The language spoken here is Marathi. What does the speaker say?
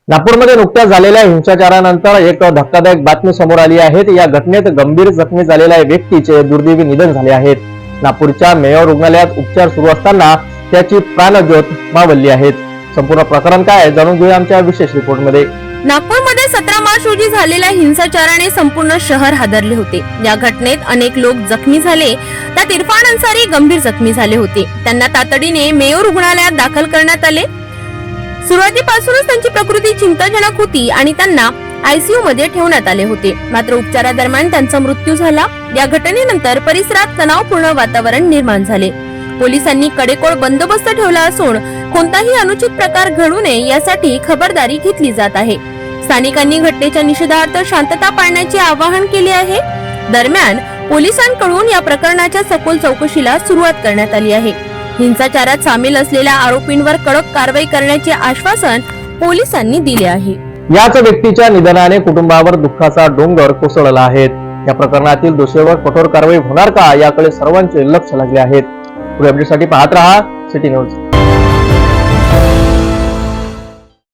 नागपूरमध्ये नुकत्याच झालेल्या हिंसाचारानंतर एक धक्कादायक बातमी समोर आली आहे। या घटनेत गंभीर जखमी झालेल्या व्यक्तीचे दुर्दैवी निधन झाले आहे। नागपूरच्या मेयो रुग्णालयात उपचार सुरू असताना त्याची प्राणज्योत मावळली आहे। संपूर्ण प्रकरण काय आहे जाणून घेऊया आमच्या विशेष रिपोर्टमध्ये। नागपूरमध्ये 17 मार्च रोजी झालेल्या हिंसाचाराने संपूर्ण शहर हादरले होते। या घटनेत अनेक लोक जखमी झाले, त्यात इरफान अन्सारी गंभीर जखमी झाले होते। त्यांना तातडीने मेयो रुग्णालयात दाखल करण्यात आले। सुरुवातीपासूनच त्यांची प्रकृती चिंताजनक होती आणि त्यांना आयसीयू मध्ये ठेवण्यात आले होते, मात्र उपचारादरम्यान त्यांचा मृत्यू झाला। या घटनेनंतर परिसरात तणावपूर्ण वातावरण निर्माण झाले। पोलिसांनी कडेकोट बंदोबस्त ठेवला असून कोणताही अनुचित प्रकार घडू नये यासाठी खबरदारी घेतली जात आहे। स्थानिकांनी घटनेच्या निषेधार्थ शांतता पाळण्याचे आवाहन केले आहे। दरम्यान पोलिसांकडून या प्रकरणाच्या सखोल चौकशीला सुरुवात करण्यात आली आहे। हिंसाचारात सामील असलेल्या आरोपींवर कडक कारवाई करण्याचे आश्वासन पोलिसांनी दिले आहे। याच व्यक्तीच्या निधनाने कुटुंबावर दुःखाचा डोंगर कोसळला आहे। या प्रकरणातील दोषींवर कठोर कारवाई होणार का याकडे सर्वांचे लक्ष लागले आहे। पुढे अपडेटसाठी पाहत रहा सिटी न्यूज।